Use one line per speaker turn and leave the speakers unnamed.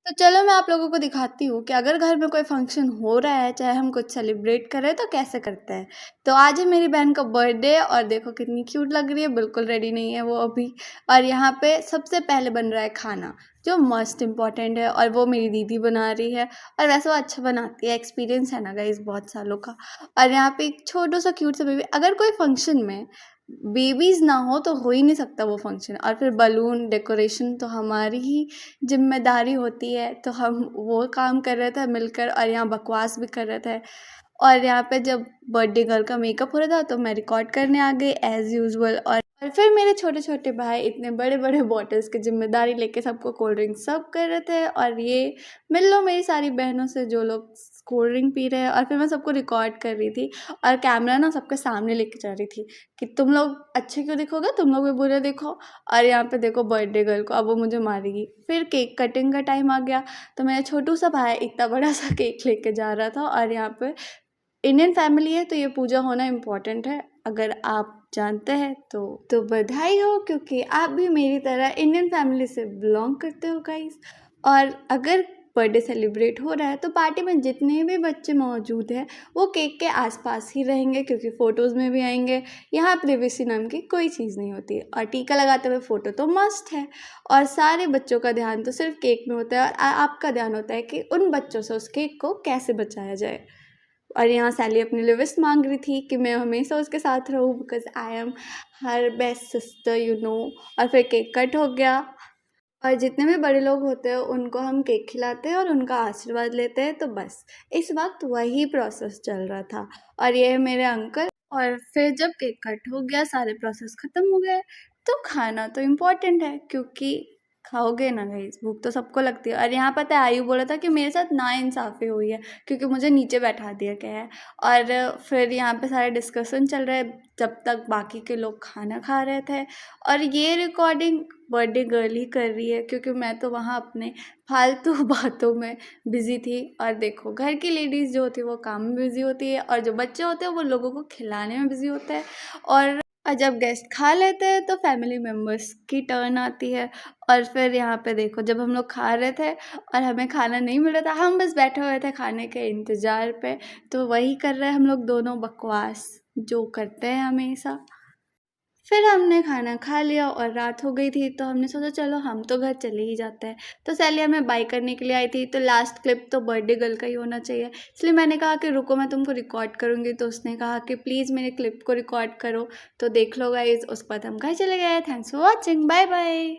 तो चलो मैं आप लोगों को दिखाती हूँ कि अगर घर में कोई फंक्शन हो रहा है, चाहे हम कुछ सेलिब्रेट करें तो कैसे करते हैं। तो आज है मेरी बहन का बर्थडे और देखो कितनी क्यूट लग रही है, बिल्कुल रेडी नहीं है वो अभी। और यहाँ पे सबसे पहले बन रहा है खाना, जो मस्ट इम्पॉर्टेंट है, और वो मेरी दीदी बना रही है। और वैसे वो अच्छा बनाती है, एक्सपीरियंस है ना गाइस बहुत सालों का। और यहाँ पे एक छोटू सा क्यूट सा बेबी, अगर कोई फंक्शन में बेबीज ना हो ही नहीं सकता वो फंक्शन। और फिर बलून डेकोरेशन तो हमारी ही जिम्मेदारी होती है, तो हम वो काम कर रहे थे मिलकर, और यहाँ बकवास भी कर रहे थे। और यहाँ पे जब बर्थडे गर्ल का मेकअप हो रहा था तो मैं रिकॉर्ड करने आ गई एज़ यूजुअल। और फिर मेरे छोटे छोटे भाई इतने बड़े बड़े बॉटल्स की जिम्मेदारी लेके सबको कोल्ड ड्रिंक सर्व कर रहे थे। और ये मिल लो मेरी सारी बहनों से जो लोग कोल्ड ड्रिंक पी रहे हैं। और फिर मैं सबको रिकॉर्ड कर रही थी और कैमरा ना सबके सामने लेके जा रही थी कि तुम लोग अच्छे क्यों दिखोगे, तुम लोग भी बुरे दिखो। और यहाँ पे देखो बर्थडे गर्ल को, अब वो मुझे मारेगी। फिर केक कटिंग का टाइम आ गया, तो मेरा छोटू सा भाई इतना बड़ा सा केक लेके जा रहा था। और यहाँ पे इंडियन फैमिली है तो ये पूजा होना इम्पोर्टेंट है, अगर आप जानते हैं तो बधाई हो, क्योंकि आप भी मेरी तरह इंडियन फैमिली से बिलोंग करते हो गाइस। और अगर बर्थडे सेलिब्रेट हो रहा है तो पार्टी में जितने भी बच्चे मौजूद हैं वो केक के आसपास ही रहेंगे, क्योंकि फ़ोटोज़ में भी आएंगे। यहाँ प्रिवेसी नाम की कोई चीज़ नहीं होती है, और टीका लगाते हुए फ़ोटो तो मस्ट है। और सारे बच्चों का ध्यान तो सिर्फ केक में होता है, और आपका ध्यान होता है कि उन बच्चों से उस केक को कैसे बचाया जाए। और यहाँ सैली अपने लिए विश मांग रही थी कि मैं हमेशा उसके साथ रहूँ, because I am her best sister you know. और फिर केक कट हो गया, और जितने भी बड़े लोग होते हैं उनको हम केक खिलाते हैं और उनका आशीर्वाद लेते हैं। तो बस इस वक्त वही प्रोसेस चल रहा था। और ये है मेरे अंकल। और फिर जब केक कट हो गया, सारे प्रोसेस ख़त्म हो गए, तो खाना तो इम्पोर्टेंट है, क्योंकि खाओगे ना गाइस, भूख तो सबको लगती है। और यहाँ पता है आयु बोला था कि मेरे साथ नाइंसाफ़ी हुई है, क्योंकि मुझे नीचे बैठा दिया गया है। और फिर यहाँ पे सारे डिस्कशन चल रहा है जब तक बाकी के लोग खाना खा रहे थे। और ये रिकॉर्डिंग बर्थडे गर्ल ही कर रही है, क्योंकि मैं तो वहाँ अपने फालतू बातों में बिज़ी थी। और देखो घर की लेडीज़ जो होती है वो काम में बिज़ी होती है, और जो बच्चे होते हैं वो लोगों को खिलाने में बिज़ी होते हैं। और जब गेस्ट खा लेते हैं तो फैमिली मेम्बर्स की टर्न आती है। और फिर यहाँ पे देखो जब हम लोग खा रहे थे और हमें खाना नहीं मिल रहा था, हम बस बैठे हुए थे खाने के इंतज़ार पे, तो वही कर रहे हैं हम लोग दोनों, बकवास जो करते हैं हमेशा। फिर हमने खाना खा लिया और रात हो गई थी, तो हमने सोचा चलो हम तो घर चले ही जाते हैं। तो सैली हमें बाय करने के लिए आई थी, तो लास्ट क्लिप तो बर्थडे गर्ल का ही होना चाहिए, इसलिए मैंने कहा कि रुको मैं तुमको रिकॉर्ड करूँगी। तो उसने कहा कि प्लीज़ मेरे क्लिप को रिकॉर्ड करो। तो देख लो गाइस, उसके बाद हम घर चले गए। Thanks for watching, bye bye.